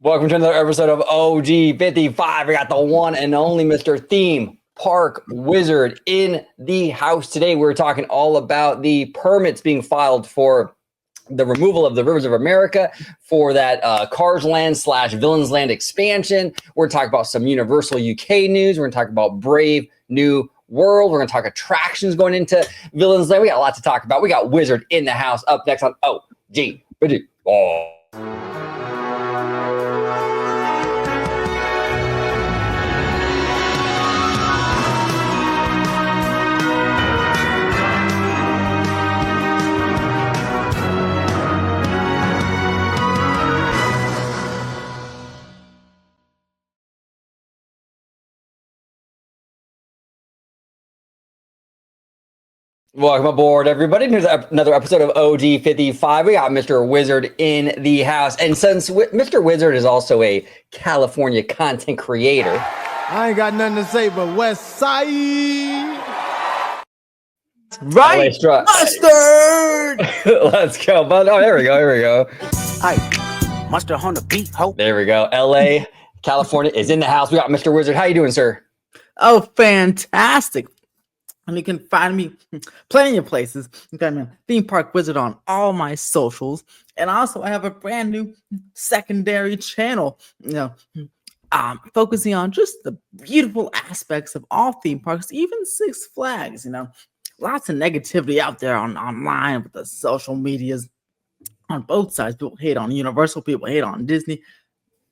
Welcome to another episode of OG55. We got the one and only Mr. Theme Park Wizard in the house today. We're talking all about the permits being filed for the removal of the Rivers of America for that Carsland / Villainsland expansion. We're going to talk about some Universal UK news. We're going to talk about Brave New World. We're going to talk attractions going into Villainsland. We got a lot to talk about. We got Wizard in the house up next on OG55. Welcome aboard, everybody. Here's another episode of OG55. We got Mr. Wizard in the house. And since Mr. Wizard is also a California content creator, I ain't got nothing to say but West Side. Right, mustard. Let's go, bud. Oh, there we go. Hi, mustard on the beat. Hope. There we go. LA, California is in the house. We got Mr. Wizard. How you doing, sir? Oh, fantastic. And you can find me plenty of places. You can find me on Theme Park Wizard on all my socials. And also, I have a brand new secondary channel, focusing on just the beautiful aspects of all theme parks, even Six Flags. Lots of negativity out there online with the social medias on both sides. People hate on Universal, people hate on Disney.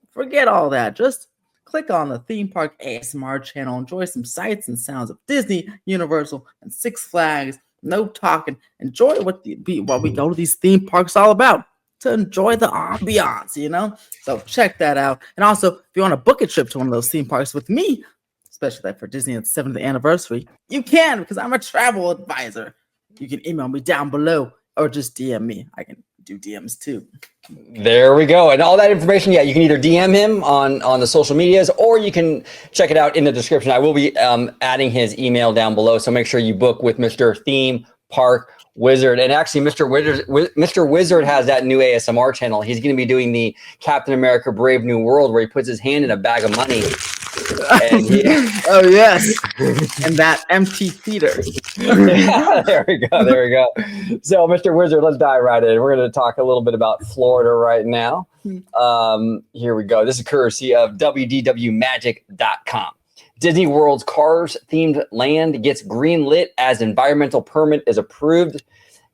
Forget all that. Just click on the Theme Park ASMR channel. Enjoy some sights and sounds of Disney, Universal, and Six Flags. No talking. Enjoy what we go to these theme parks all about. To enjoy the ambiance, So check that out. And also, if you want to book a trip to one of those theme parks with me, especially like for Disney its 7th anniversary, you can, because I'm a travel advisor. You can email me down below or just DM me. I can do DMs too. There we go. And all that information, you can either DM him on the social medias, or you can check it out in the description. I will be adding his email down below, so make sure you book with Mr. Theme Park Wizard. And actually, Mr. Wizard has that new ASMR channel. He's going to be doing the Captain America Brave New World, where he puts his hand in a bag of money. Oh yes, and that empty theater. There we go. So, Mr. Wizard, let's dive right in. We're going to talk a little bit about Florida right now. Here we go. This is courtesy of wdwmagic.com. Disney World's Cars themed land gets green lit as environmental permit is approved. It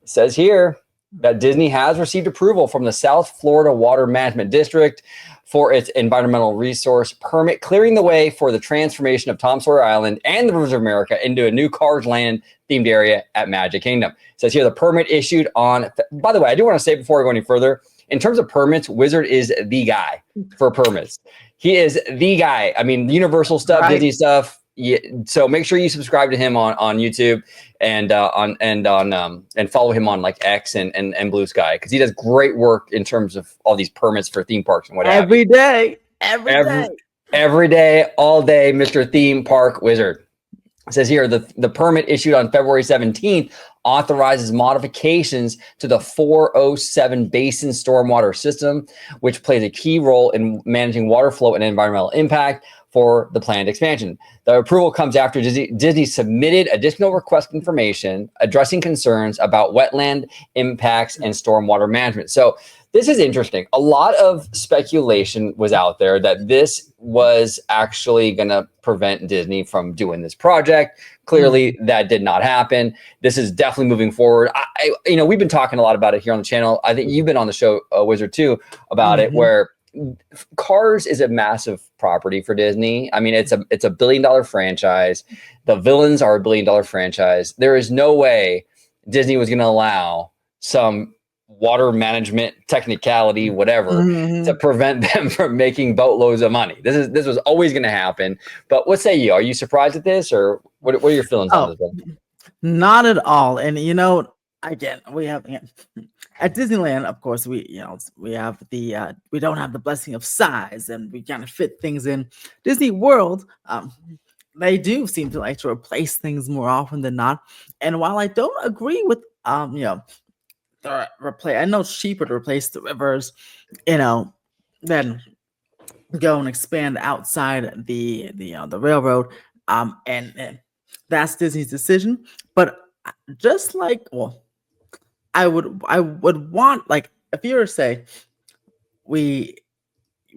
says here that Disney has received approval from the South Florida Water Management District for its environmental resource permit, clearing the way for the transformation of Tom Sawyer Island and the Rivers of America into a new Carsland themed area at Magic Kingdom. It says here the permit issued on, by the way, I do want to say before I go any further, in terms of permits, Wizard is the guy for permits. He is the guy. I mean, Universal stuff, right. Disney stuff. Yeah, so make sure you subscribe to him on YouTube and follow him on like X and Blue Sky, because he does great work in terms of all these permits for theme parks and whatever. Every day, all day, Mr. Theme Park Wizard. It says here the permit issued on February 17th authorizes modifications to the 407 Basin Stormwater System, which plays a key role in managing water flow and environmental impact for the planned expansion. The approval comes after Disney submitted additional request information addressing concerns about wetland impacts and stormwater management. So this is interesting. A lot of speculation was out there that this was actually going to prevent Disney from doing this project. Clearly, that did not happen. This is definitely moving forward. We've been talking a lot about it here on the channel. I think you've been on the show, Wizard, too, about it, where Cars is a massive property for Disney. I mean, it's a $1 billion franchise. The villains are a $1 billion franchise. There is no way Disney was going to allow some water management technicality, whatever, to prevent them from making boatloads of money. This was always going to happen. But what say you? Are you surprised at this, or what are your feelings on this? Not at all. And again, we have at Disneyland, of course, we have we don't have the blessing of size, and we kind of fit things in. Disney World, they do seem to like to replace things more often than not. And while I don't agree with I know it's cheaper to replace the rivers, than go and expand outside the railroad. And that's Disney's decision. But just like, well, I would want, like, if you were to say we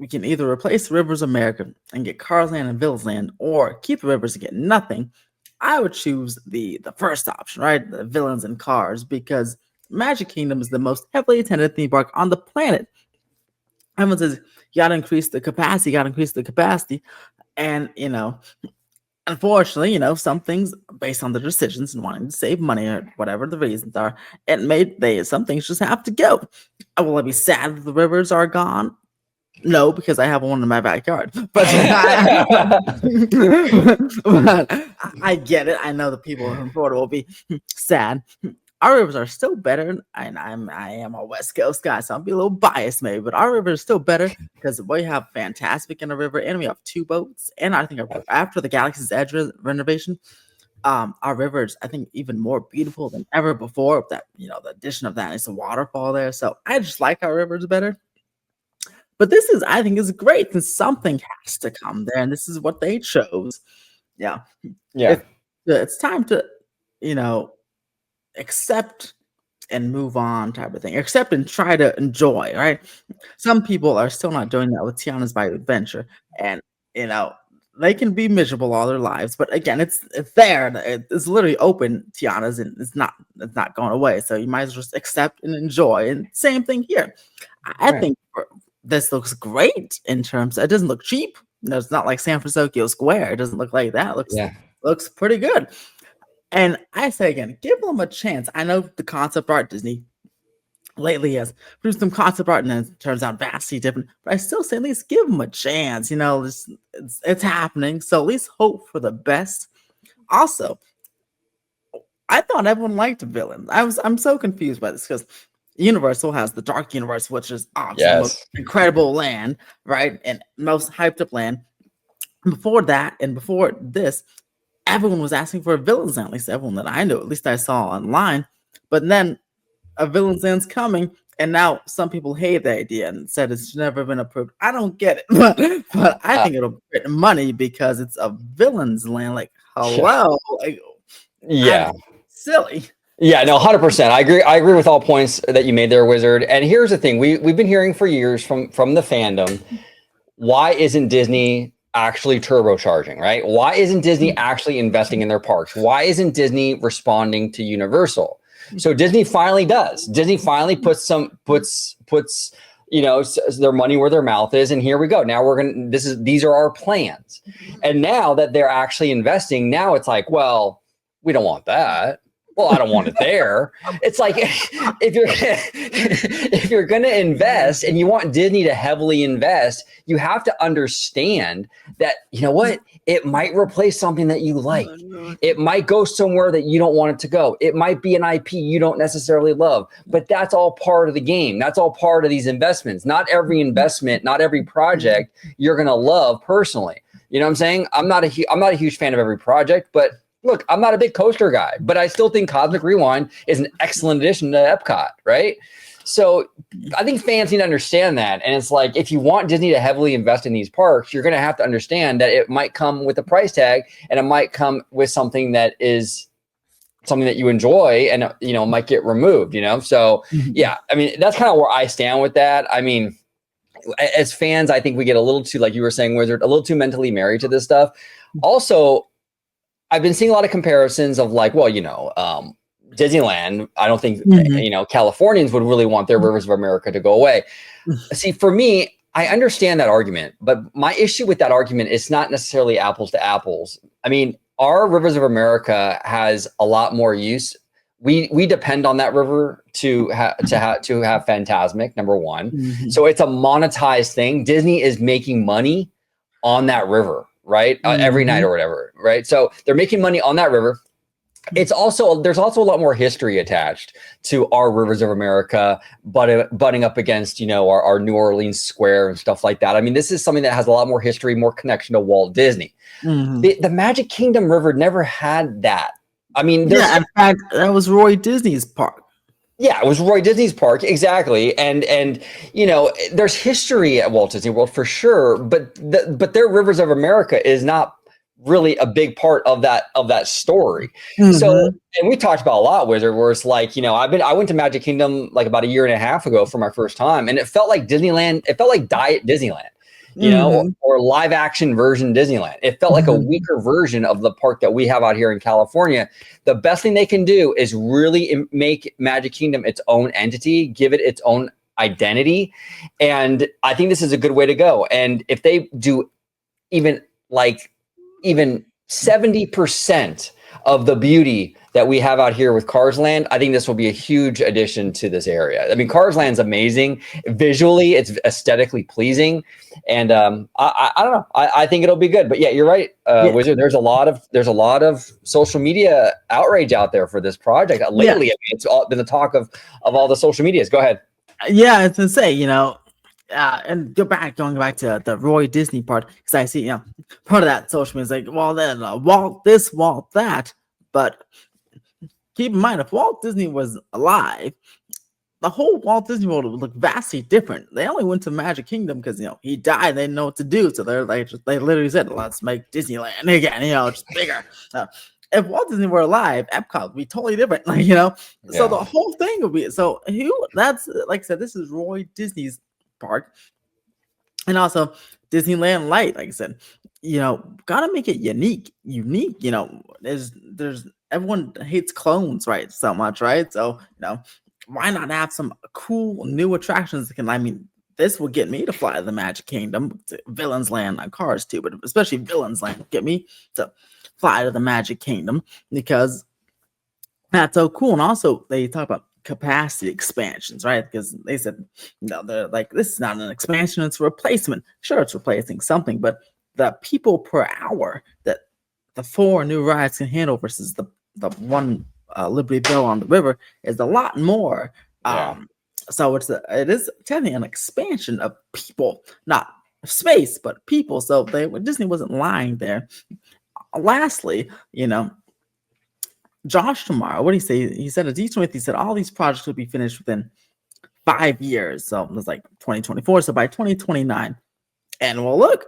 can either replace Rivers of America and get Carsland and Villainsland, or keep the rivers and get nothing, I would choose the first option, right? The villains and cars, because Magic Kingdom is the most heavily attended theme park on the planet. Everyone says you gotta increase the capacity, and unfortunately, some things, based on the decisions and wanting to save money or whatever the reasons are, some things just have to go. Will I be sad that the rivers are gone? No, because I have one in my backyard. But I get it. I know the people from Florida will be sad. Our rivers are still better, and I am a West Coast guy, so I'll be a little biased maybe, but our river is still better because we have Fantastic in a river, and we have 2 boats, and I think after the Galaxy's Edge renovation, our river is, I think, even more beautiful than ever before. With that, the addition of that, it's a waterfall there, so I just like our rivers better. But this I think, is great, and something has to come there, and this is what they chose. Yeah. It's time to, accept and move on, type of thing. Accept and try to enjoy, right? Some people are still not doing that with Tiana's Bayou Adventure, and they can be miserable all their lives. But again, it's there. It's literally open, Tiana's, and it's not going away. So you might as well just accept and enjoy. And same thing here. I think this looks great in terms. It doesn't look cheap. It's not like San Francisco Square. It doesn't look like that. It looks pretty good. And I say again, give them a chance. I know the concept art Disney lately has produced some concept art, and then it turns out vastly different. But I still say, at least give them a chance. It's happening. So at least hope for the best. Also, I thought everyone liked Villains. I'm so confused by this, because Universal has the Dark Universe, which is obviously the most incredible land, right? And most hyped up land. Before that, and before this, everyone was asking for a Villains Land, at least everyone that I know, at least I saw online. But then a Villains Land's coming, and now some people hate the idea and said it's never been approved. I don't get it, but I think it'll bring money because it's a Villains Land. Like, hello, silly. Yeah, no, 100%. I agree with all points that you made there, Wizard. And here's the thing: we've been hearing for years from the fandom, why isn't Disney actually turbocharging, right? Why isn't Disney actually investing in their parks? Why isn't Disney responding to Universal? So Disney finally does. Disney finally puts their money where their mouth is, and here we go. Now these are our plans. And now that they're actually investing, now it's like, well, we don't want that. Well, I don't want it there. It's like, if you're going to invest and you want Disney to heavily invest, you have to understand that, it might replace something that you like. It might go somewhere that you don't want it to go. It might be an IP you don't necessarily love, but that's all part of the game. That's all part of these investments. Not every investment, not every project you're going to love personally. You know what I'm saying? I'm not a huge fan of every project, but look, I'm not a big coaster guy, but I still think Cosmic Rewind is an excellent addition to Epcot, right? So I think fans need to understand that. And it's like, if you want Disney to heavily invest in these parks, you're going to have to understand that it might come with a price tag, and it might come with something that is something that you enjoy, and, might get removed, So yeah, I mean, that's kind of where I stand with that. I mean, as fans, I think we get a little too, like you were saying, Wizard, a little too mentally married to this stuff. Also, I've been seeing a lot of comparisons of like, well, Disneyland, I don't think, Californians would really want their Rivers of America to go away. See, for me, I understand that argument, but my issue with that argument is not necessarily apples to apples. I mean, our Rivers of America has a lot more use. We depend on that river to have Fantasmic, number one. So it's a monetized thing. Disney is making money on that river, right? Every night or whatever, right? So they're making money on that river. There's also a lot more history attached to our Rivers of America, butting up against, our New Orleans Square and stuff like that. I mean, this is something that has a lot more history, more connection to Walt Disney. The Magic Kingdom River never had that. I mean, in fact, that was Roy Disney's park. Yeah, it was Roy Disney's park, exactly. And you know, there's history at Walt Disney World for sure, but their Rivers of America is not really a big part of that story. So, Mm-hmm. and we talked about a lot, Wizard, where it's like, you know, I went to Magic Kingdom like about a year and a half ago for my first time, and it felt like Disneyland. It felt like Diet Disneyland, you know, Mm-hmm. or live action version Disneyland. It felt like a Mm-hmm. weaker version of the park that we have out here in California. The best thing they can do is really make Magic Kingdom its own entity, give it its own identity. And I think this is a good way to go. And if they do even like even 70% of the beauty that we have out here with Carsland, I think this will be a huge addition to this area. I mean, Carsland's amazing. Visually, it's aesthetically pleasing. And I don't know. I think it'll be good. But yeah, you're right, Wizard. There's a lot of social media outrage out there for this project. Lately, I mean, it's been the talk of all the social medias. Go ahead. Yeah, it's insane, you know. And going back to the Roy Disney part, because I see, you know, part of that social media is like, well, then Walt this, Walt that. But keep in mind, if Walt Disney was alive, the whole Walt Disney World would look vastly different. They only went to Magic Kingdom because, you know, he died. They didn't know what to do, so they literally said, "Let's make Disneyland again." You know, just bigger. If Walt Disney were alive, Epcot would be totally different. Like, you know, so the whole thing would be so. That's like I said, this is Roy Disney's park, and also Disneyland Light. Like I said, you know, gotta make it unique. You know, there's everyone hates clones, right? So much, right? So you know, why not have some cool new attractions that can? I mean, this will get me to fly to the Magic Kingdom, to Villainsland on Cars too, but especially Villainsland get me to fly to the Magic Kingdom because that's so cool. And also, they talk about capacity expansions, right? Because they said, no, they're like, this is not an expansion, it's a replacement. Sure, it's replacing something, but the people per hour that the 4 new rides can handle versus the one Liberty Bell on the river is a lot more. So it is technically an expansion of people, not space, but people. So Disney wasn't lying there. Lastly, you know, Josh tomorrow, what did he say? He said at D23, he said all these projects will be finished within 5 years. So it was like 2024. So by 2029. And well, look,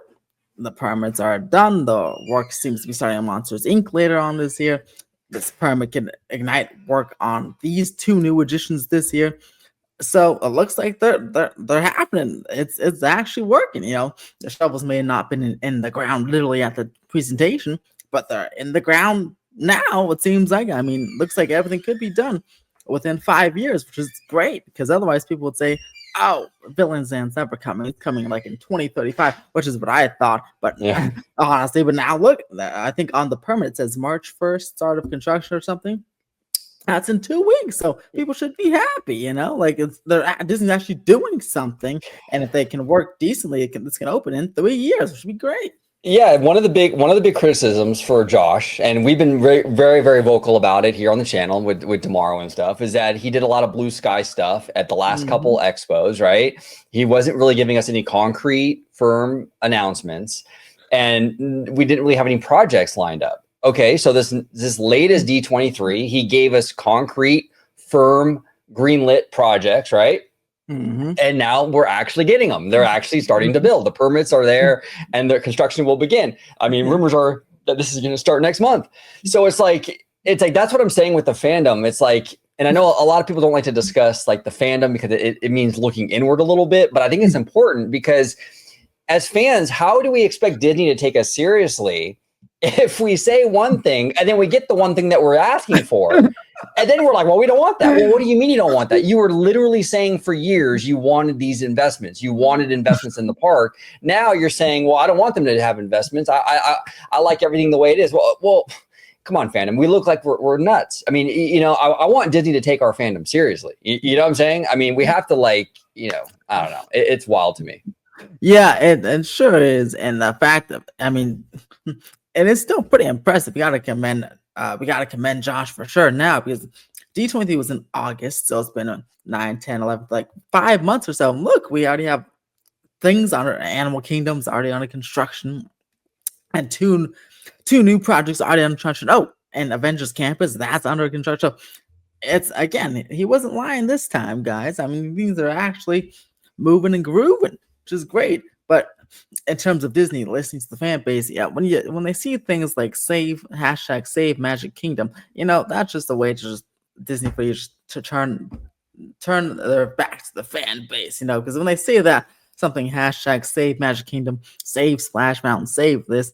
the permits are done. The work seems to be starting on Monsters Inc. later on this year. This permit can ignite work on these 2 new additions this year. So it looks like they're happening. It's actually working. You know, the shovels may have not been in the ground literally at the presentation, but they're in the ground now. It seems like, I mean, looks like everything could be done within 5 years, which is great because otherwise people would say, "Oh, Villainsland's never coming. It's coming like in 2035," which is what I thought. But honestly, but now look, I think on the permit it says March 1st start of construction or something. That's in 2 weeks, so people should be happy, you know. Like Disney's actually doing something, and if they can work decently, it's can open in 3 years, which would be great. Yeah, one of the big criticisms for Josh, and we've been very, very, very vocal about it here on the channel with Tomorrow and stuff, is that he did a lot of blue sky stuff at the last couple expos, right? He wasn't really giving us any concrete, firm announcements, and we didn't really have any projects lined up. Okay, so this latest D23, he gave us concrete, firm, greenlit projects, right? And now we're actually getting them. They're actually starting to build. The permits are there, and the construction will begin. I mean, rumors are that this is going to start next month. So it's like that's what I'm saying with the fandom. It's like, and I know a lot of people don't like to discuss like the fandom because it means looking inward a little bit, but I think it's important because as fans, how do we expect Disney to take us seriously if we say one thing and then we get the one thing that we're asking for? And then we're like, well, we don't want that. Well, what do you mean you don't want that? You were literally saying for years you wanted these investments. You wanted investments in the park. Now you're saying, well, I don't want them to have investments. I like everything the way it is. Well, come on, fandom. We look like we're nuts. I mean, you know, I want Disney to take our fandom seriously. You know what I'm saying? I mean, we have to I don't know. It's wild to me. Yeah, and sure is. And the fact that, I mean, and it's still pretty impressive. We got to commend Josh for sure now because D23 was in August. So it's been 9, 10, 11, like 5 months or so. And look, we already have things under Animal Kingdom's already under construction and two new projects already under construction. Oh, and Avengers Campus, that's under construction. So it's again, he wasn't lying this time, guys. I mean, things are actually moving and grooving, which is great. But in terms of Disney listening to the fan base, yeah, when they see things like #save Magic Kingdom, that's just a way to just Disney for you to turn their back to the fan base, because when they say that something #save Magic Kingdom, save Splash Mountain, save this,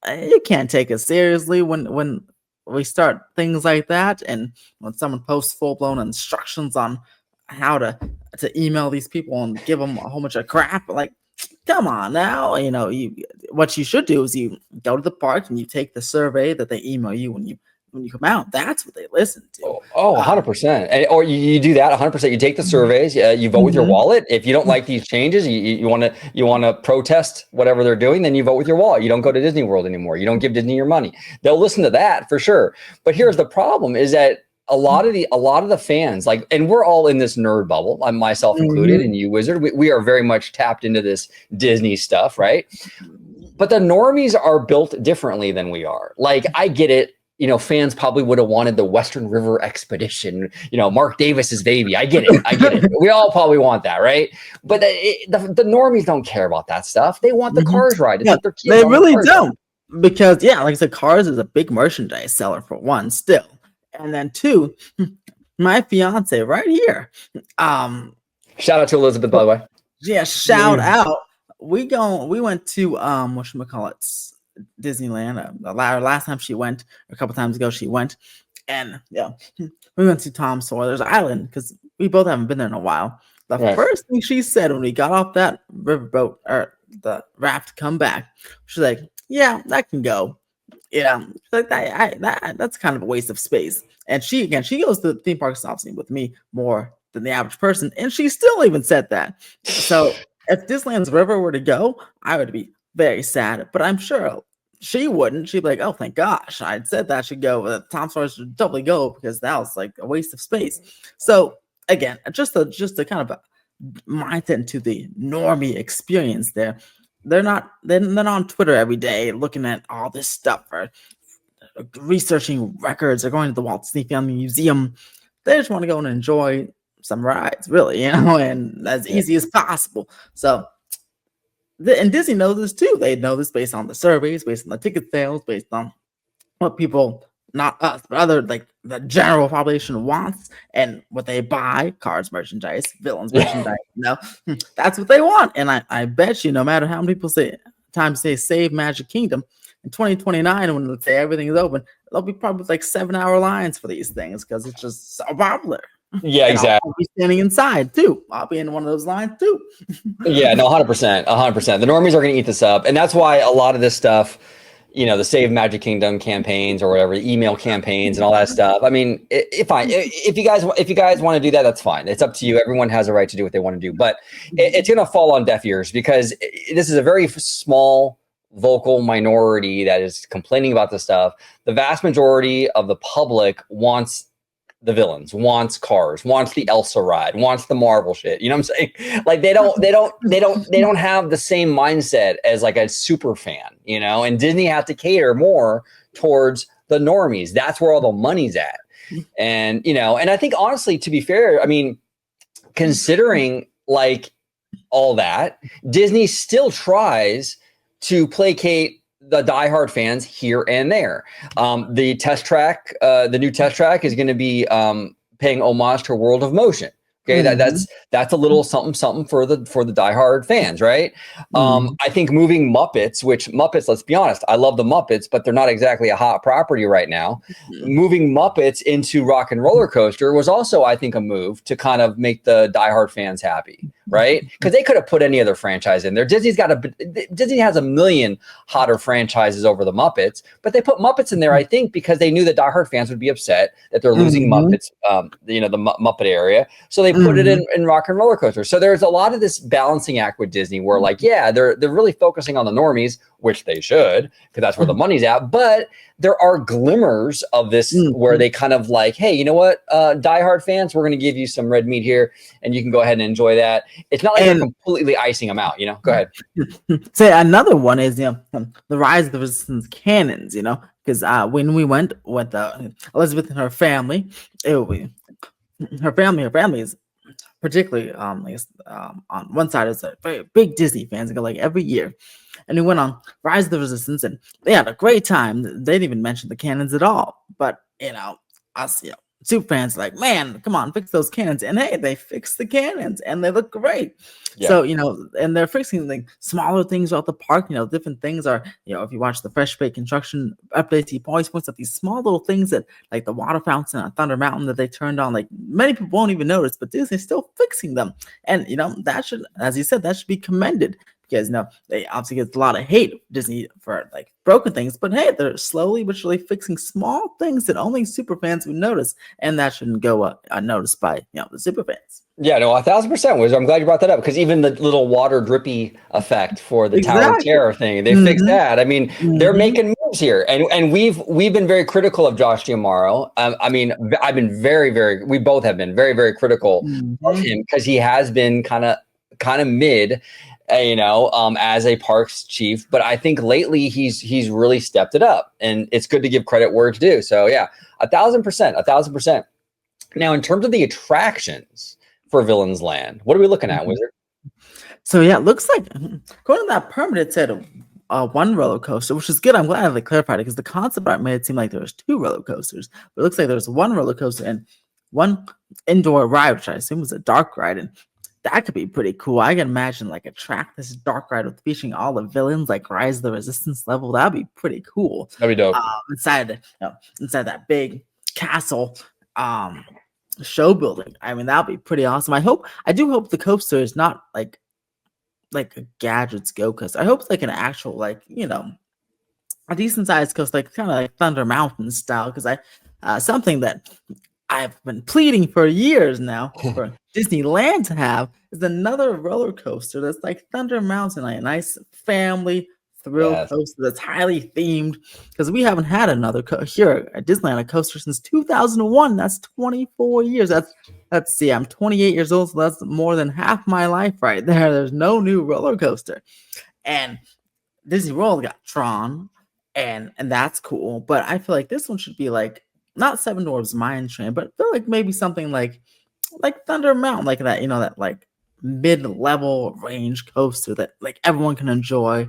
you can't take it seriously when we start things like that, and when someone posts full-blown instructions on how to email these people and give them a whole bunch of crap, like, come on now. What you should do is you go to the park and you take the survey that they email you when you come out. That's what they listen to. 100%. Or you do that 100%. You take the surveys, you vote with your wallet. If you don't like these changes, you want to protest whatever they're doing, then you vote with your wallet. You don't go to Disney World anymore. You don't give Disney your money. They'll listen to that for sure. But here's the problem is that a lot of the fans, like, and we're all in this nerd bubble, I'm myself included, and you, Wizard, we are very much tapped into this Disney stuff, right? But the normies are built differently than we are. Like, I get it. Fans probably would have wanted the Western River Expedition, Mark Davis's baby. I get it. We all probably want that, right? But the normies don't care about that stuff. They want the Cars ride. It's like their kids. They really don't. Because, like I said, Cars is a big merchandise seller, for one, still. And then two, my fiance right here. Shout out to Elizabeth, by the way. Yeah, shout out. We went to whatchamacallit, Disneyland. Last time she went, a couple times ago she went, and we went to Tom Sawyer's Island because we both haven't been there in a while. The first thing she said when we got off that riverboat or the raft to come back, she's like, "Yeah, that can go." Yeah, like that's kind of a waste of space. And she goes to the theme parks obviously with me more than the average person, and she still even said that. So if Disneyland's River were to go, I would be very sad. But I'm sure she wouldn't. She'd be like, "Oh, thank gosh, I said that should go. Tom Sawyer should totally go because that was like a waste of space." So again, just a kind of a mindset into the normie experience there. They're not on Twitter every day looking at all this stuff or researching records or going to the Walt Disney Family Museum. They just want to go and enjoy some rides, really, and as easy as possible. So, and Disney knows this too. They know this based on the surveys, based on the ticket sales, based on what people, not us, but other, like the general population wants and what they buy. Cars merchandise, villains merchandise. That's what they want. And I bet you, no matter how many people say save Magic Kingdom in 2029, when let's say everything is open, there'll be probably like 7-hour lines for these things because it's just so popular. Yeah, exactly. I'll be standing inside too. I'll be in one of those lines too. Yeah, no, 100%. The normies are going to eat this up, and that's why a lot of this stuff, the Save Magic Kingdom campaigns or whatever, the email campaigns and all that stuff. I mean, if you guys want to do that, that's fine. It's up to you. Everyone has a right to do what they want to do, but it's going to fall on deaf ears because this is a very small vocal minority that is complaining about this stuff. The vast majority of the public wants the villains, wants Cars, wants the Elsa ride, wants the Marvel shit. You know what I'm saying? Like they don't have the same mindset as like a super fan, and Disney has to cater more towards the normies. That's where all the money's at. And, and I think honestly, to be fair, I mean, considering like all that, Disney still tries to placate the diehard fans here and there. The new test track is going to be paying homage to World of Motion. Okay, that's a little something for the diehard fans, right? I think moving Muppets, let's be honest, I love the Muppets, but they're not exactly a hot property right now. Moving Muppets into Rock and Roller Coaster was also, I think, a move to kind of make the diehard fans happy, right? Because they could have put any other franchise in there. Disney has a million hotter franchises over the Muppets, but they put Muppets in there, I think, because they knew the diehard fans would be upset that they're losing Muppets, the Muppet area. So they put it in Rock and Roller Coaster. So there's a lot of this balancing act with Disney where like, yeah, they're really focusing on the normies, which they should, because that's where the money's at. But there are glimmers of this where they kind of like, hey, you know what, diehard fans, we're going to give you some red meat here and you can go ahead and enjoy that. It's not like they're completely icing them out, Go ahead. Say another one is, the Rise of the Resistance cannons, because when we went with Elizabeth and her family, her family is particularly on one side is a very big Disney fans. They go like every year, and we went on Rise of the Resistance, and they had a great time. They didn't even mention the cannons at all, but us, super fans like, man, come on, fix those cannons. And hey, they fixed the cannons and they look great. Yeah. So, and they're fixing like smaller things throughout the park. Different things are, if you watch the Fresh Baked construction updates, he always points out these small little things that, like the water fountain on Thunder Mountain that they turned on, like many people won't even notice, but Disney's still fixing them. And, that should, as you said, that should be commended. Because they obviously get a lot of hate Disney for like broken things, but hey, they're slowly but surely fixing small things that only super fans would notice, and that shouldn't go unnoticed by the super fans. Yeah, no, 1,000%, Wizard. I'm glad you brought that up, because even the little water drippy effect for the Tower of Terror thing, they fixed that. I mean, they're making moves here, and we've been very critical of Josh Giamaro. I mean, I've been we both have been very, very critical of him, because he has been kind of mid. As a parks chief, but I think lately he's really stepped it up, and it's good to give credit where it's due. So yeah, 1,000%. Now, in terms of the attractions for Villainsland, what are we looking at, Wizard? So yeah, it looks like according to that permit, it said one roller coaster, which is good. I'm glad they clarified it, because the concept art made it seem like there was 2 roller coasters, but it looks like there's 1 roller coaster and 1 indoor ride, which I assume was a dark ride, and that could be pretty cool. I can imagine like a track this dark ride with featuring all the villains, like Rise of the Resistance level. That'd be pretty cool. That'd be dope. Inside that big castle show building. I mean, that'd be pretty awesome. I do hope the coaster is not like a Gadgets Go coaster. I hope it's like an actual a decent sized coaster, like kind of like Thunder Mountain style. Because something that I've been pleading for years now for Disneyland to have is another roller coaster that's like Thunder Mountain, like a nice family thrill coaster that's highly themed. Because we haven't had another here at Disneyland a coaster since 2001. That's 24 years. I'm 28 years old, so that's more than half my life right there. There's no new roller coaster, and Disney World got Tron, and that's cool. But I feel like this one should be like, not Seven Dwarfs Mine Train, but I feel like maybe something like Thunder Mountain, like that, that like mid-level range coaster that like everyone can enjoy.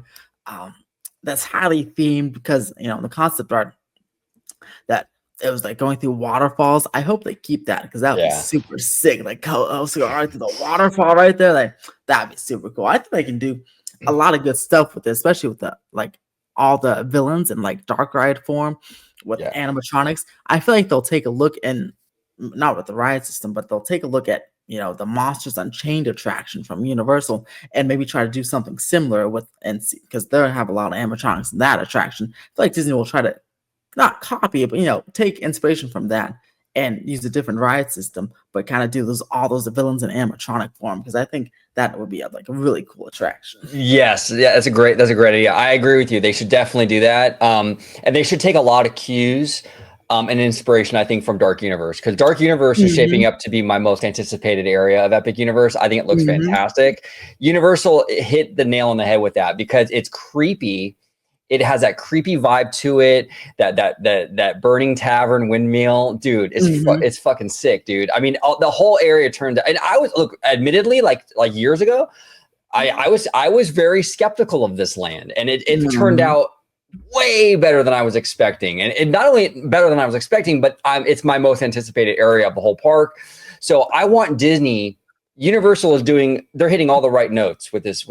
That's highly themed, because the concept art that it was like going through waterfalls. I hope they keep that, because that would be super sick. Like go right through the waterfall right there. Like that'd be super cool. I think they can do a lot of good stuff with it, especially with the like all the villains in like dark ride form with animatronics. I feel like they'll take a look, and not with the ride system, but they'll take a look at the Monsters Unchained attraction from Universal, and maybe try to do something similar with NC, because they'll have a lot of animatronics in that attraction. I feel like Disney will try to not copy it, but take inspiration from that and use a different ride system, but kind of do all those villains in animatronic form, because I think that would be a really cool attraction. Yes, yeah, that's a great idea. I agree with you. They should definitely do that, and they should take a lot of cues and inspiration, I think, from Dark Universe, because Dark Universe is shaping up to be my most anticipated area of Epic Universe. I think it looks fantastic. Universal hit the nail on the head with that, because it's creepy. It has that creepy vibe to it. That burning tavern windmill, dude. It's fucking sick, dude. I mean, the whole area turned. And I was admittedly, like years ago, I was very skeptical of this land, and it turned out way better than I was expecting. And not only better than I was expecting, but it's my most anticipated area of the whole park. So I want Disney. Universal they're hitting all the right notes with this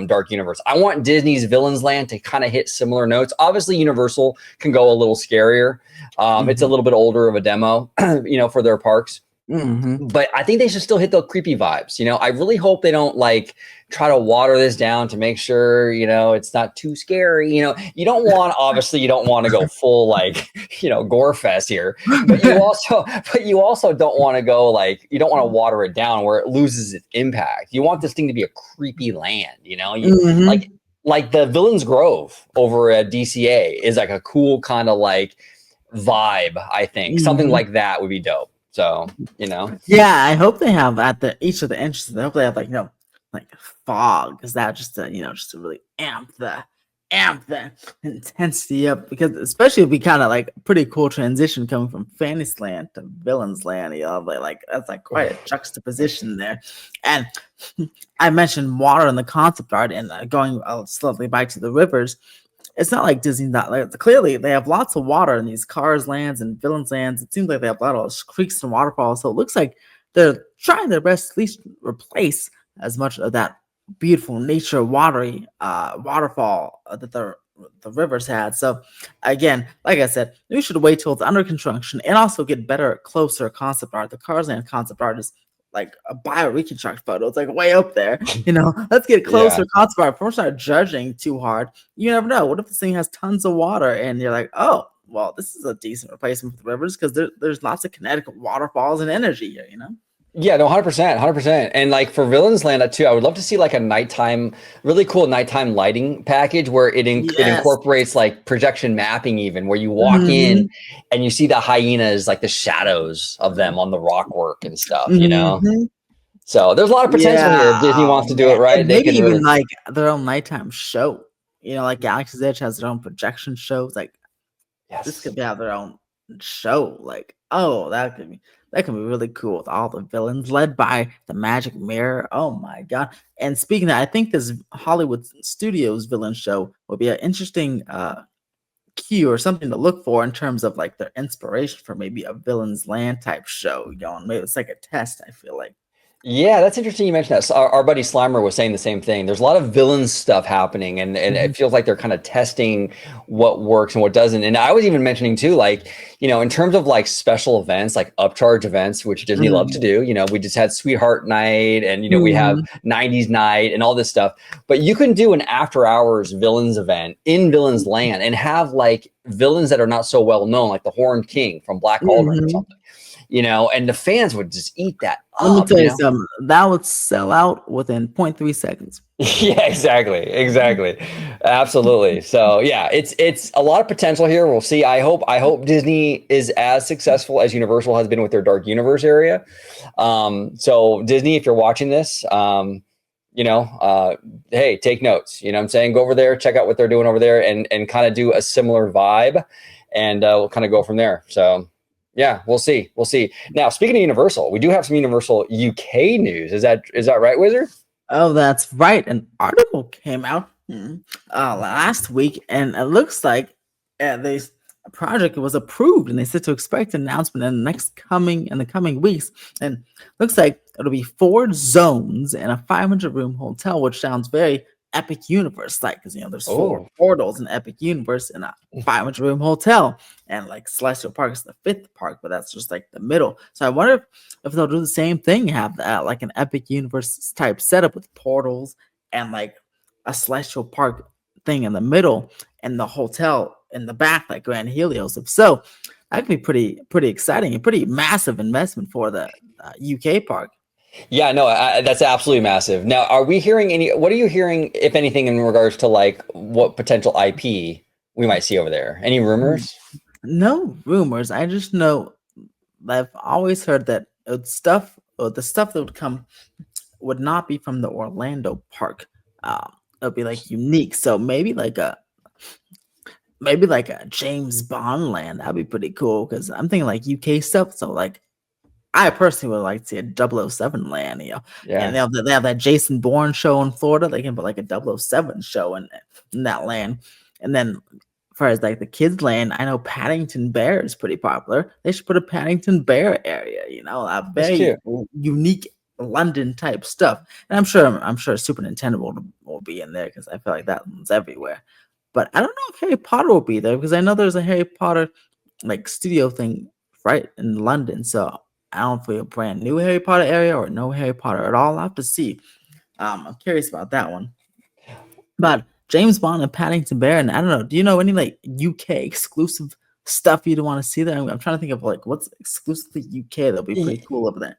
Dark Universe. I want Disney's Villainsland to kind of hit similar notes. Obviously, Universal can go a little scarier. It's a little bit older of a demo, for their parks. But I think they should still hit the creepy vibes. I really hope they don't try to water this down to make sure, it's not too scary. You don't want to go full gore fest here, but you also don't want to go you don't want to water it down where it loses its impact. You want this thing to be a creepy land, like the Villains Grove over at DCA is like a cool kind of vibe. I think something like that would be dope. So, yeah, I hope they have at each of the entrances. I hope they have like fog, because that just to really amp the amp that intensity up, because especially it'd be kind of like a pretty cool transition coming from Fantasyland to Villainsland. You know, like that's like quite a juxtaposition there. And I mentioned water in the concept art, and going slightly back to the rivers. It's not like Disney not like, clearly they have lots of water in these Carslands and Villainslands. It seems like they have a lot of creeks and waterfalls. So it looks like they're trying their best to at least replace as much of that beautiful nature watery waterfall that the rivers had. So again, like I said, we should wait till it's under construction and also get better, closer concept art. The Carsland concept art is like a bio-reconstruct photo. It's like way up there. You know, let's get closer concept art. Before we start judging too hard, you never know. What if this thing has tons of water and you're like, oh, well, this is a decent replacement for the rivers because there's lots of kinetic waterfalls and energy here, you know? Yeah, no, 100%, 100%. And like for Villainsland too, I would love to see like a nighttime, really cool nighttime lighting package where it incorporates like projection mapping, even where you walk in and you see the hyenas, like the shadows of them on the rock work and stuff, you know? So there's a lot of potential here if Disney wants to do it right. And maybe even like their own nighttime show. You know, like Galaxy's Edge has their own projection shows. Like this could have their own show. Like, oh, that could be really cool with all the villains led by the magic mirror. Oh my god. And speaking of that, I think this Hollywood Studios villain show will be an interesting cue or something to look for in terms of like their inspiration for maybe a Villains Land type show going. Maybe it's like a test, I feel like. Yeah, that's interesting you mentioned that. So our buddy Slimer was saying the same thing. There's a lot of villain stuff happening, and it feels like they're kind of testing what works and what doesn't. And I was even mentioning too, like, you know, in terms of like special events, like upcharge events, which Disney loves to do. You know, we just had Sweetheart Night, and you know, we have 90s Night and all this stuff. But you can do an after hours villains event in Villains Land and have like villains that are not so well known, like the Horned King from Black Cauldron or something. You know, and the fans would just eat that up. Let me tell you something. That would sell out within 0.3 seconds. Yeah, exactly. Absolutely. So yeah, it's a lot of potential here. We'll see. I hope Disney is as successful as Universal has been with their Dark Universe area. So Disney, if you're watching this, you know, hey, take notes. You know what I'm saying? Go over there, check out what they're doing over there, and kind of do a similar vibe, and we'll kind of go from there. So yeah, we'll see. Now, speaking of Universal, we do have some Universal UK news. Is that right, Wizard? Oh, that's right. An article came out last week, and it looks like this project was approved, and they said to expect an announcement in the coming weeks. And looks like it'll be 4 zones and a 500-room hotel, which sounds very Epic Universe like, because you know there's 4 portals in Epic Universe and a 500-room hotel, and like Celestial Park is the 5th park, but that's just like the middle. So I wonder if they'll do the same thing, have that like an Epic Universe type setup with portals and like a Celestial Park thing in the middle and the hotel in the back like Grand Helios. If so, that could be pretty exciting and pretty massive investment for the UK park. Yeah, no, that's absolutely massive. Now, what are you hearing, if anything, in regards to like what potential IP we might see over there? Any rumors? No rumors. I just know I've always heard that the stuff that would come would not be from the Orlando park. It'll be like unique. So maybe like a James Bond land. That'd be pretty cool, because I'm thinking like UK stuff. So like, I personally would like to see a 007 land, you know. Yeah. And they have that Jason Bourne show in Florida. They can put like a 007 show in that land. And then as far as like the kids land, I know Paddington Bear is pretty popular. They should put a Paddington Bear area, you know, a very unique London type stuff. And I'm sure Super Nintendo will be in there, because I feel like that one's everywhere. But I don't know if Harry Potter will be there, because I know there's a Harry Potter like studio thing right in London. So I don't know if we have a brand new Harry Potter area or no Harry Potter at all. I'll have to see. I'm curious about that one. But James Bond and Paddington Bear, and I don't know, do you know any like UK exclusive stuff you'd want to see there? I'm trying to think of like what's exclusively UK that'll be pretty cool over there.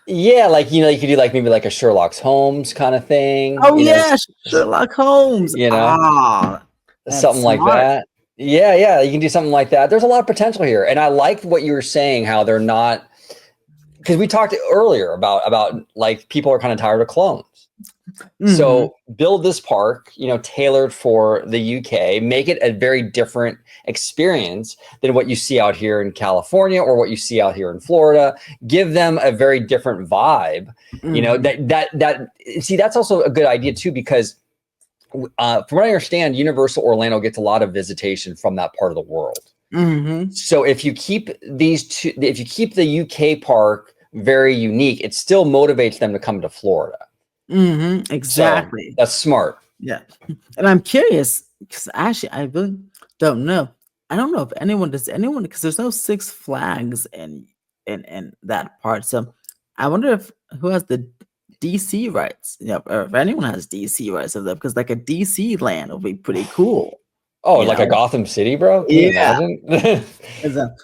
Yeah, like, you know, you could do like maybe like a Sherlock Holmes kind of thing. Oh yeah, Sherlock Holmes. You know, something like that. Yeah, you can do something like that. There's a lot of potential here, and I like what you were saying, how they're not, because we talked earlier about like people are kind of tired of clones. So build this park, tailored for the UK, make it a very different experience than what you see out here in California or what you see out here in Florida. Give them a very different vibe. That's also a good idea too, because from what I understand, Universal Orlando gets a lot of visitation from that part of the world. So if you keep if you keep the UK park very unique, it still motivates them to come to Florida. Exactly. So that's smart. Yeah. And I'm curious because actually I really don't know. I don't know if anyone because there's no Six Flags in that part. So I wonder if who has the DC rights. Or if anyone has DC rights of that, because like a DC land would be pretty cool. Oh, like a Gotham City, bro? Can you imagine?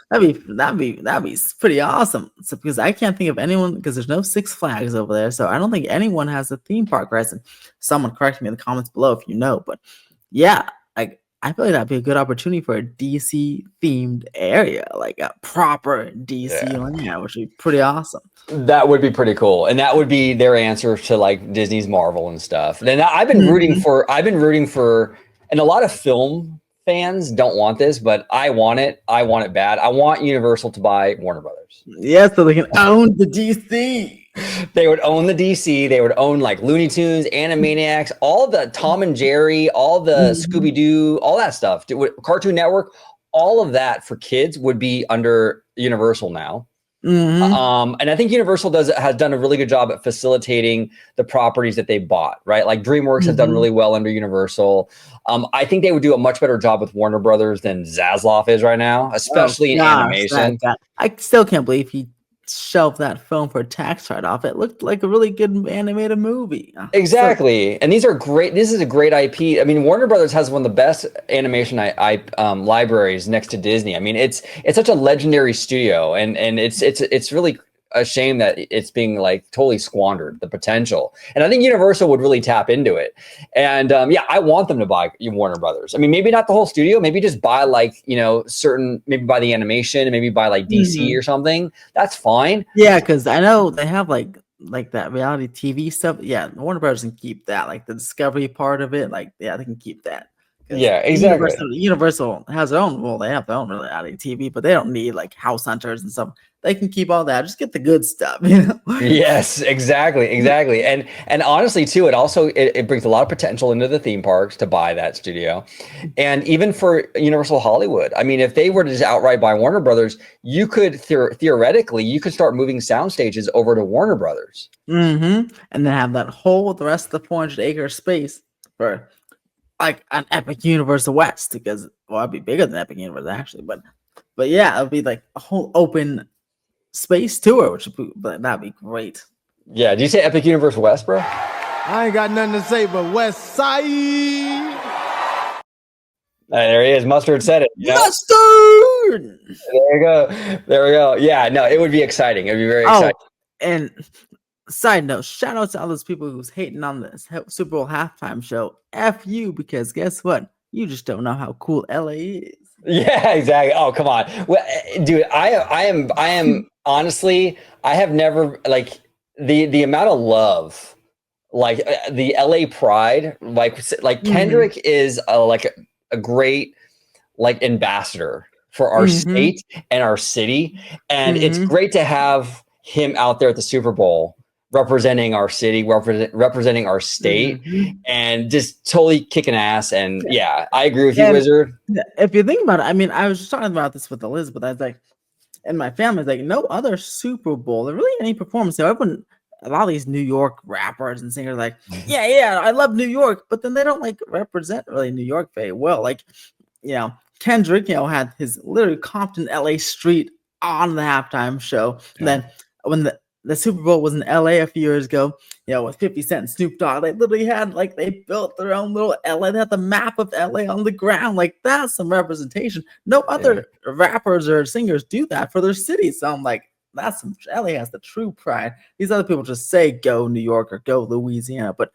That'd be pretty awesome. So because I can't think of anyone because there's no Six Flags over there, so I don't think anyone has a theme park rights. And someone correct me in the comments below if you know. But yeah, like I feel like that'd be a good opportunity for a DC themed area, like a proper DC land, which would be pretty awesome. That would be pretty cool, and that would be their answer to like Disney's Marvel and stuff. And I've been rooting for. And a lot of film fans don't want this, but I want it. I want it bad. I want Universal to buy Warner Brothers. Yeah, so they can own the DC. They would own the DC. They would own like Looney Tunes, Animaniacs, all the Tom and Jerry, all the Scooby-Doo, all that stuff. Cartoon Network, all of that for kids would be under Universal now. And I think Universal has done a really good job at facilitating the properties that they bought, right? Like DreamWorks has done really well under Universal. I think they would do a much better job with Warner Brothers than Zaslav is right now, especially in animation. I still can't believe he shelved that film for a tax write-off. It looked like a really good animated movie. Exactly. And these are great. This is a great IP. I mean, Warner Brothers has one of the best animation libraries next to Disney. I mean, it's such a legendary studio, and it's really a shame that it's being like totally squandered, the potential. And I think Universal would really tap into it. And I want them to buy Warner Brothers. I mean, maybe not the whole studio, maybe just buy like, maybe buy the animation, maybe buy like DC or something. That's fine. Yeah, because I know they have like that reality TV stuff. Yeah, Warner Brothers can keep that, like the Discovery part of it. Like, yeah, they can keep that. Yeah, exactly. Universal has their own. Well, they have their own reality TV, but they don't need like House Hunters and stuff. They can keep all that. Just get the good stuff. Yes, exactly. And honestly, too, it brings a lot of potential into the theme parks to buy that studio, and even for Universal Hollywood. I mean, if they were to just outright buy Warner Brothers, you could theoretically you could start moving sound stages over to Warner Brothers, and then have the rest of the 400-acre space for like an Epic Universe West, because it'd be bigger than Epic Universe actually, but yeah, it'd be like a whole open space tour, that'd be great. Yeah, do you say Epic Universe West, bro? I ain't got nothing to say but West Side. There he is. Mustard said it. Mustard. There we go. Yeah, no, it would be exciting. It'd be very exciting. And side note, shout out to all those people who's hating on this Super Bowl halftime show. F you, because guess what? You just don't know how cool LA is. Yeah, exactly. Oh, come on. Well, dude, I am honestly, I have never like the amount of love, like the LA pride, like Kendrick is a great like ambassador for our state and our city. And it's great to have him out there at the Super Bowl representing our city, representing our state, and just totally kicking ass. And yeah, I agree with you, Wizard. If you think about it, I mean, I was just talking about this with Elizabeth. I was like, and my family's like, no other Super Bowl, or really any performance. So everyone, a lot of these New York rappers and singers, like, yeah, I love New York, but then they don't like represent really New York very well. Like, Kendrick, had his literally Compton, LA street on the halftime show. And then when the Super Bowl was in LA a few years ago, with 50 Cent and Snoop Dogg, they literally had they built their own little LA. They had the map of LA on the ground. Like, that's some representation. No other rappers or singers do that for their city. So I'm like, that's some LA has the true pride. These other people just say go New York or go Louisiana, but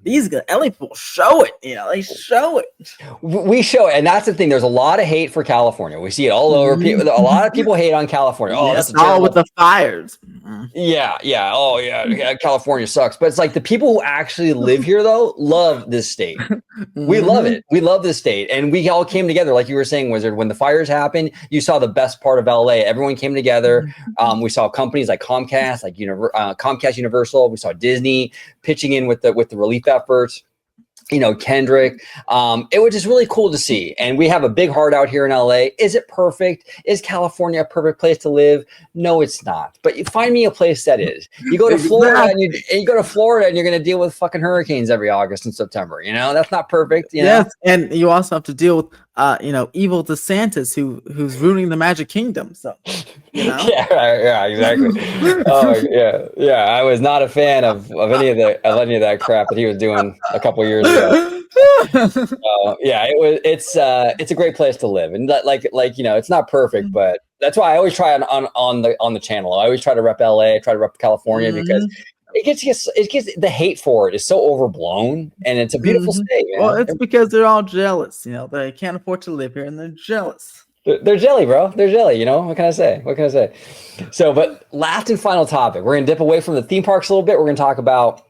these LA people show it, they show it. We show it, and that's the thing. There's a lot of hate for California. We see it all over. A lot of people hate on California. Oh, that's all with the fires. Yeah. Oh, yeah. California sucks. But it's like the people who actually live here, though, love this state. We love it. We love this state. And we all came together, like you were saying, Wizard. When the fires happened, you saw the best part of LA. Everyone came together. We saw companies like Comcast, like Comcast Universal. We saw Disney pitching in with the relief efforts. Kendrick. It was just really cool to see. And we have a big heart out here in LA. Is it perfect? Is California a perfect place to live? No, it's not. But you find me a place that is. You go to Florida and you go to Florida and you're going to deal with fucking hurricanes every August and September. That's not perfect. Yes, and you also have to deal with evil DeSantis who's ruining the Magic Kingdom. So yeah, exactly. Yeah. I was not a fan of any of that crap that he was doing a couple years ago. It's a great place to live, and it's not perfect, but that's why I always try on the channel. I always try to rep LA, try to rep California because it gets the hate for it is so overblown, and it's a beautiful state. Man. Well, it's because they're all jealous. They can't afford to live here, and they're jealous. They're jelly, bro. They're jelly. What can I say? So, but last and final topic, we're gonna dip away from the theme parks a little bit. We're gonna talk about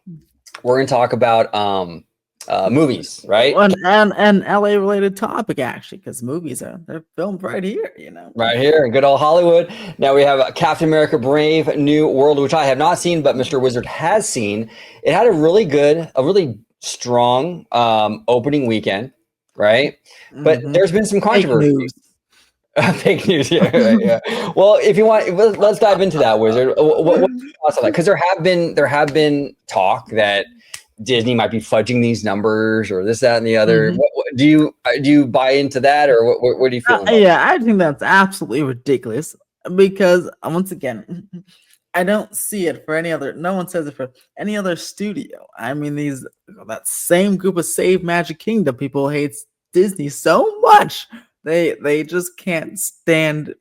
movies, right? And LA related topic actually, because movies they're filmed right here, right here in good old Hollywood. Now we have Captain America: Brave New World, which I have not seen, but Mr. Wizard has seen. It had a really strong opening weekend, right? But there's been some controversy. Fake news, yeah. Well, if you want, let's dive into that, Wizard. What's your thoughts on that? Because there have been talk that Disney might be fudging these numbers or this, that, and the other. Do you buy into that, or what do you feel? I think that's absolutely ridiculous because once again, I don't see it for any other. No one says it for any other studio. I mean, that same group of Save Magic Kingdom people hates Disney so much. They just can't stand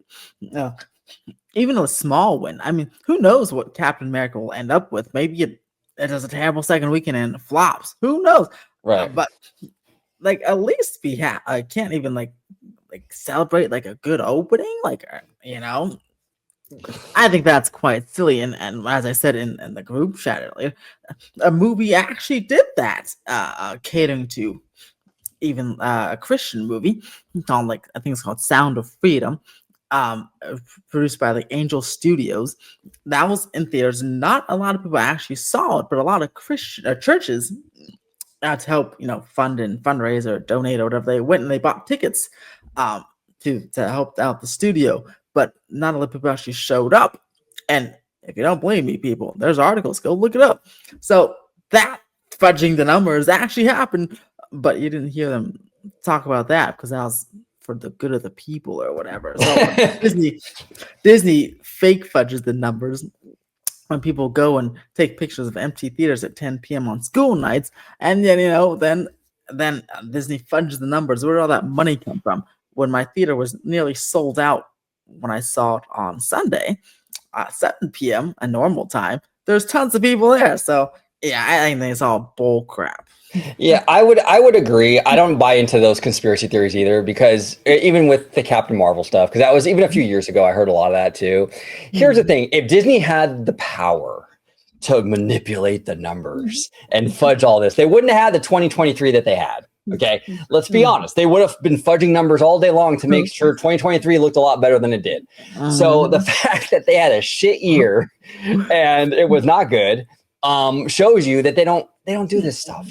even a small win. I mean, who knows what Captain America will end up with? Maybe it does a terrible second weekend and flops. Who knows? Right. But at least be happy. I can't even like celebrate a good opening. I think that's quite silly. And as I said in the group chat earlier, a movie actually did that, catering to even a Christian movie called I think it's called Sound of Freedom, produced by the Angel Studios. That was in theaters. Not a lot of people actually saw it, but a lot of Christian churches to help fund and fundraise or donate or whatever, they went and they bought tickets to help out the studio. But not a lot of people actually showed up. And if you don't believe me, people, there's articles, go look it up. So that fudging the numbers actually happened. But you didn't hear them talk about that because that was for the good of the people or whatever. So Disney fake fudges the numbers when people go and take pictures of empty theaters at 10 p.m. on school nights, and then then Disney fudges the numbers. Where did all that money come from? When my theater was nearly sold out when I saw it on Sunday, 7 p.m. a normal time, there's tons of people there. So I think it's all bull crap. Yeah, I would agree. I don't buy into those conspiracy theories either, because even with the Captain Marvel stuff, because that was even a few years ago, I heard a lot of that too. Here's the thing. If Disney had the power to manipulate the numbers and fudge all this, they wouldn't have had the 2023 that they had. Okay, let's be honest. They would have been fudging numbers all day long to make sure 2023 looked a lot better than it did. So the fact that they had a shit year and it was not good shows you that they don't do this stuff.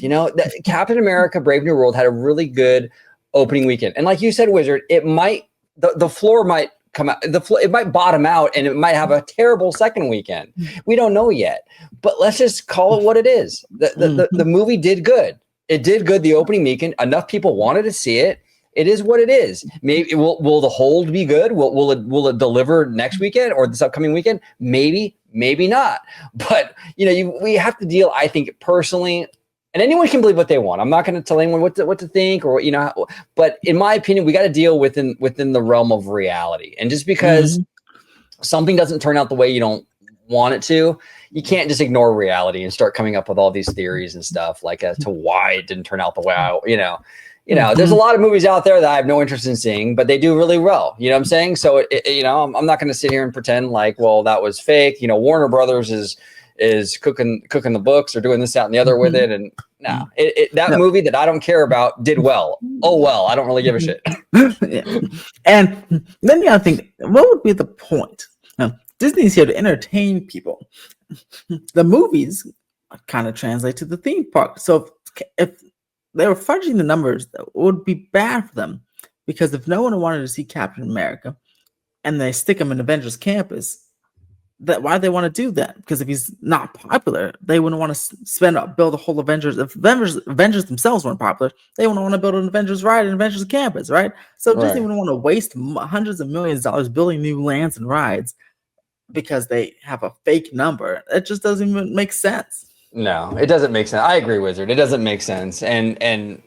Captain America: Brave New World had a really good opening weekend, and like you said, Wizard, it might the floor might come out, it might bottom out, and it might have a terrible second weekend. We don't know yet, but let's just call it what it is. The movie did good. It did good the opening weekend. Enough people wanted to see it. It is what it is. Maybe will the hold be good? Will it deliver next weekend or this upcoming weekend? Maybe not. But we have to deal. I think personally, and anyone can believe what they want. I'm not going to tell anyone what to think or But in my opinion, we got to deal within the realm of reality. And just because something doesn't turn out the way you don't want it to, you can't just ignore reality and start coming up with all these theories and stuff as to why it didn't turn out the way there's a lot of movies out there that I have no interest in seeing, but they do really well. You know what I'm saying? So, I'm not going to sit here and pretend like, well, that was fake. Warner Brothers is cooking the books or doing this, that, and the other with it. And no, that movie that I don't care about did well. Oh, well, I don't really give a shit. Yeah. And then you gotta think, what would be the point? Disney's here to entertain people. The movies kind of translate to the theme park. So if they were fudging the numbers, it would be bad for them, because if no one wanted to see Captain America and they stick him in Avengers Campus, why do they want to do that? Because if he's not popular, they wouldn't want to build a whole Avengers. If Avengers themselves weren't popular, they wouldn't want to build an Avengers ride in Avengers Campus, right? So Disney wouldn't want to waste hundreds of millions of dollars building new lands and rides because they have a fake number. It just doesn't even make sense. No, it doesn't make sense. I agree, Wizard. It doesn't make sense. And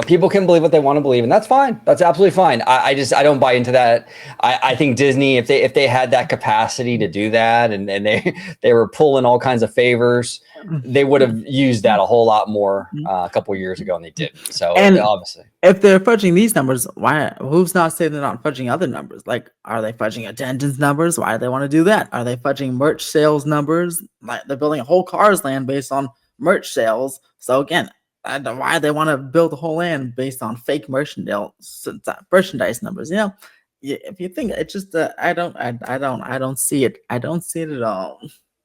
people can believe what they want to believe, and that's fine. That's absolutely fine. I don't buy into that. I think Disney, if they had that capacity to do that, and they were pulling all kinds of favors, they would have used that a whole lot more a couple of years ago, and they did. So obviously, if they're fudging these numbers, why? Who's not saying they're not fudging other numbers? Like, are they fudging attendance numbers? Why do they want to do that? Are they fudging merch sales numbers? Like, they're building a whole Carsland based on merch sales. So again, why they want to build a whole land based on fake merchandise numbers? If you think it's just, I don't see it. I don't see it at all.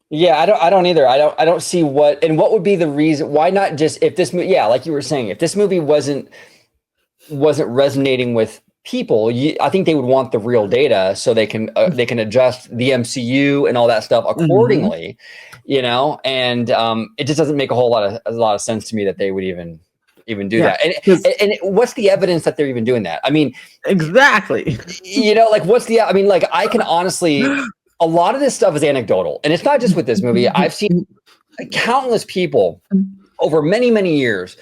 Yeah, I don't either. I don't see what would be the reason. Why not just, if this movie, like you were saying, if this movie wasn't resonating with people, I think they would want the real data so they can adjust the MCU and all that stuff accordingly, and it just doesn't make a lot of sense to me that they would even do that. And what's the evidence that they're even doing that? I mean, exactly. I can honestly, a lot of this stuff is anecdotal, and it's not just with this movie. I've seen countless people over many, many years.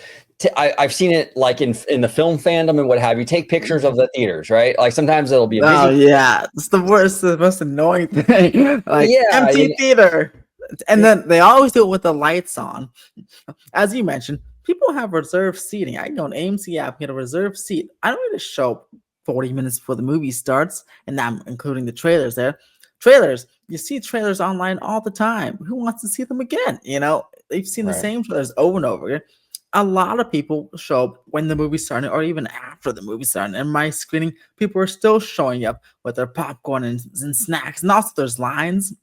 I've seen it like in the film fandom and what have you. Take pictures of the theaters, right? Like sometimes it'll be oh yeah, it's the worst, the most annoying thing. Like empty theater, and then they always do it with the lights on. As you mentioned, people have reserved seating. I can go on AMC app, get a reserved seat. I don't need to show up 40 minutes before the movie starts, and I'm including the trailers there. Trailers, you see trailers online all the time. Who wants to see them again? They've seen the same trailers over and over again. A lot of people show up when the movie's starting or even after the movie's starting. In my screening, people are still showing up with their popcorn and snacks. And also there's lines.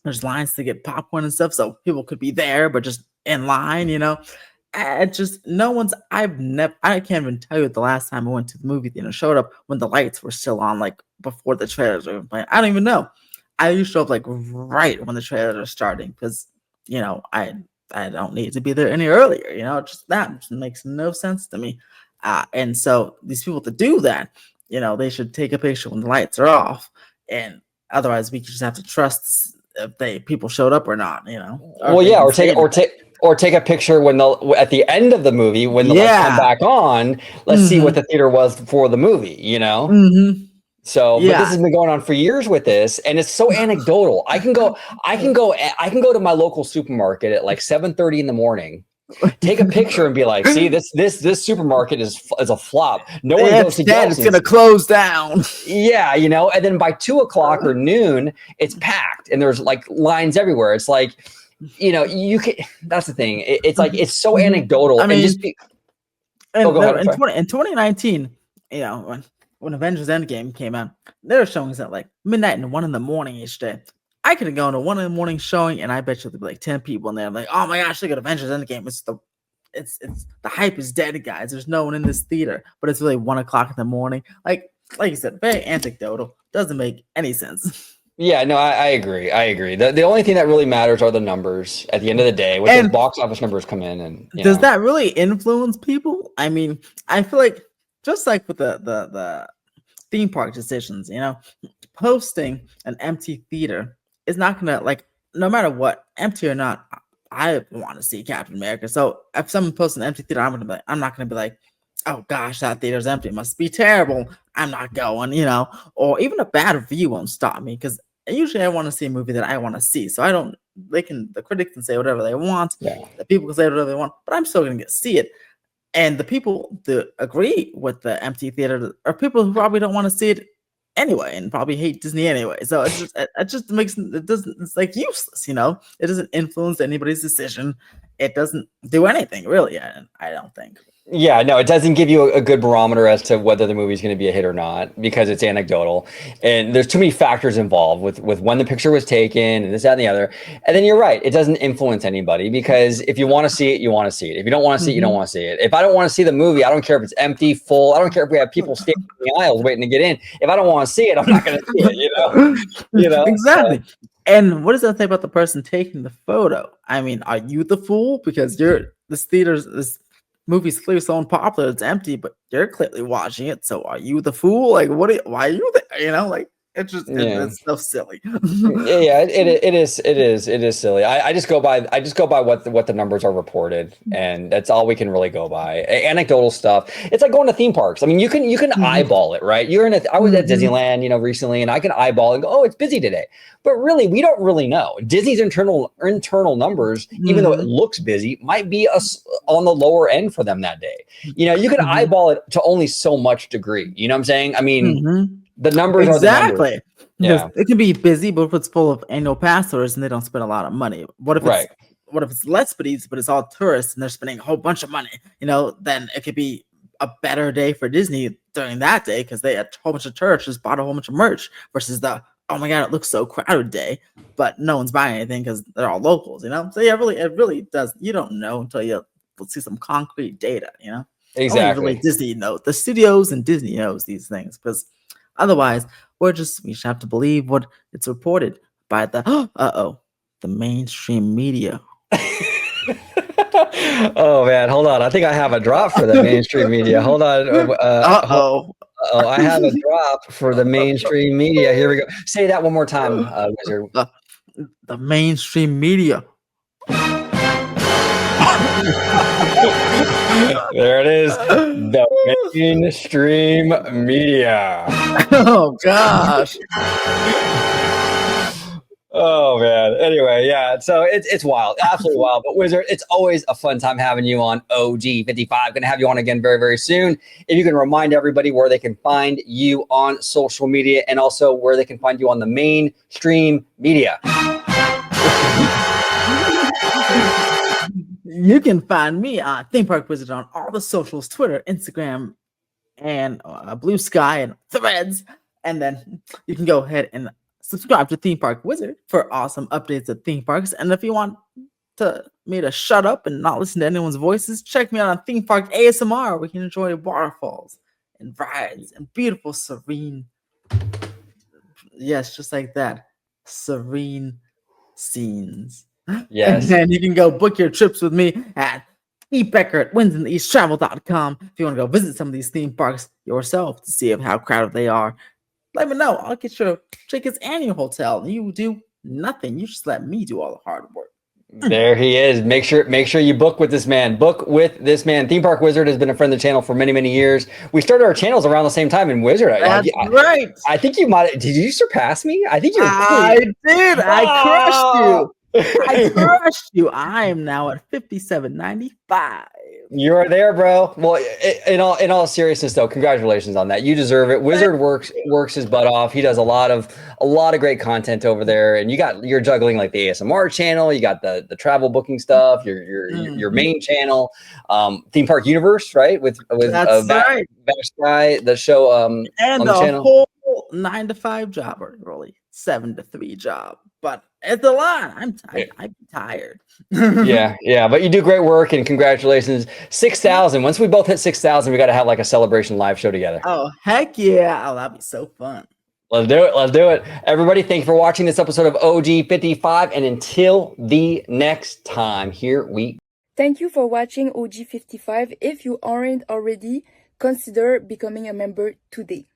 There's lines to get popcorn and stuff. So people could be there, but just in line, And just I can't even tell you the last time I went to the movie theater, showed up when the lights were still on, like before the trailers were playing. I don't even know. I usually show up like right when the trailers are starting because, I don't need to be there any earlier. Just that just makes no sense to me. And so these people to do that, they should take a picture when the lights are off. And otherwise we just have to trust if people showed up or not, Or take a picture at the end of the movie when the lights come back on. Let's see what the theater was before the movie, So, but this has been going on for years with this, and it's so anecdotal. I can go to my local supermarket at like 7:30 in the morning, take a picture, and be like, "See, this supermarket is a flop. No one goes to Gelson's. It's gonna close down." Yeah, and then by 2:00 or noon, it's packed, and there's like lines everywhere. It's like, you can. That's the thing. It's like it's so anecdotal. I mean, in 2019, when Avengers Endgame came out, they were showing us at like midnight and 1 a.m. each day. I could have gone to 1 a.m. showing, and I bet you there'd be like 10 people in there. I'm like, oh my gosh, look at Avengers Endgame. It's the hype is dead, guys. There's no one in this theater, but it's really 1:00 in the morning. Like you said, very anecdotal. Doesn't make any sense. Yeah, no, I agree. The only thing that really matters are the numbers at the end of the day. When those box office numbers come in, and does that really influence people? I mean, I feel like just like with the theme park decisions, posting an empty theater is not gonna, like, no matter what, empty or not, I want to see Captain America. So if someone posts an empty theater, I'm not gonna be like, oh gosh, that theater's empty, it must be terrible, I'm not going, or even a bad review won't stop me, because usually I want to see a movie that I want to see. So the critics can say whatever they want, the people can say whatever they want, but I'm still gonna see it. And the people that agree with the empty theater are people who probably don't want to see it anyway and probably hate Disney anyway. So it just makes it doesn't it's like useless, you know. It doesn't influence anybody's decision. It doesn't do anything really. I don't think. Yeah, no, it doesn't give you a good barometer as to whether the movie's going to be a hit or not because it's anecdotal, and there's too many factors involved with when the picture was taken and this, that, and the other. And then you're right, it doesn't influence anybody because if you want to see it, you want to see it. If you don't want to see it, you don't want to see it. If I don't want to see the movie, I don't care if it's empty, full. I don't care if we have people standing in the aisles waiting to get in. If I don't want to see it, I'm not going to see it. You know, Exactly. And what does that say about the person taking the photo? I mean, are you the fool because this movie's clearly so unpopular, it's empty, but you're clearly watching it. So are you the fool? Like, why are you there? You know, like it's so silly. It is silly. I just go by what the numbers are reported, and that's all we can really go by. Anecdotal stuff. It's like going to theme parks. I mean, you can eyeball it, right? I was at Disneyland, recently, and I can eyeball and go, oh, it's busy today. But really, we don't really know. Disney's internal numbers, even though it looks busy, might be on the lower end for them that day. You can eyeball it to only so much degree. You know what I'm saying? I mean, the numbers are the numbers. Yeah, it can be busy, but if it's full of annual pass holders and they don't spend a lot of money, what if it's less busy, but it's all tourists and they're spending a whole bunch of money? Then it could be a better day for Disney during that day because they had a whole bunch of tourists just bought a whole bunch of merch versus the oh my god, it looks so crowded day, but no one's buying anything because they're all locals, So yeah, it really does. You don't know until you see some concrete data, Exactly. Only really Disney knows. The studios and Disney knows these things because otherwise we just have to believe what it's reported by the mainstream media. Oh man, hold on. I think I have a drop for the mainstream media. Hold on. I have a drop for the mainstream media. Here we go. Say that one more time, Wizard. The mainstream media. There it is. The mainstream media. Oh gosh. Oh man. Anyway, yeah. So it's wild, absolutely wild. But Wizard, it's always a fun time having you on OG55. Going to have you on again very, very soon. If you can remind everybody where they can find you on social media and also where they can find you on the mainstream media. You can find me on Theme Park Wizard on all the socials: Twitter, Instagram, and Blue Sky and Threads. And then you can go ahead and subscribe to Theme Park Wizard for awesome updates at theme parks. And if you want me to shut up and not listen to anyone's voices, check me out on Theme Park ASMR. We can enjoy waterfalls and rides and beautiful, serene, yes, just like that, serene scenes. Yes. And you can go book your trips with me at ebecker at winsintheasttravel.com if you want to go visit some of these theme parks yourself to see how crowded they are. Let me know. I'll get your tickets and your hotel. You do nothing. You just let me do all the hard work. There he is. Make sure you book with this man. Book with this man. Theme Park Wizard has been a friend of the channel for many, many years. We started our channels around the same time in Wizard. That's right. I think you might. Did you surpass me? I think you. I did. I crushed you. I crushed you. I am now at 57.95. You're there, bro. Well, in all seriousness, though, congratulations on that. You deserve it. Wizard works his butt off. He does a lot of great content over there, and you're juggling like the ASMR channel. You got the travel booking stuff. Your main channel, Theme Park Universe, right? With That's right. Sky, the show, and on the channel. Whole 9 to 5 job, or really 7 to 3 job. But it's a lot. I'm tired. yeah. But you do great work, and congratulations. 6,000. Once we both hit 6,000, we got to have like a celebration live show together. Oh, heck yeah. Oh, that'd be so fun. Let's do it. Everybody, thank you for watching this episode of OG55. And until the next time, here we go. Thank you for watching OG55. If you aren't already, consider becoming a member today.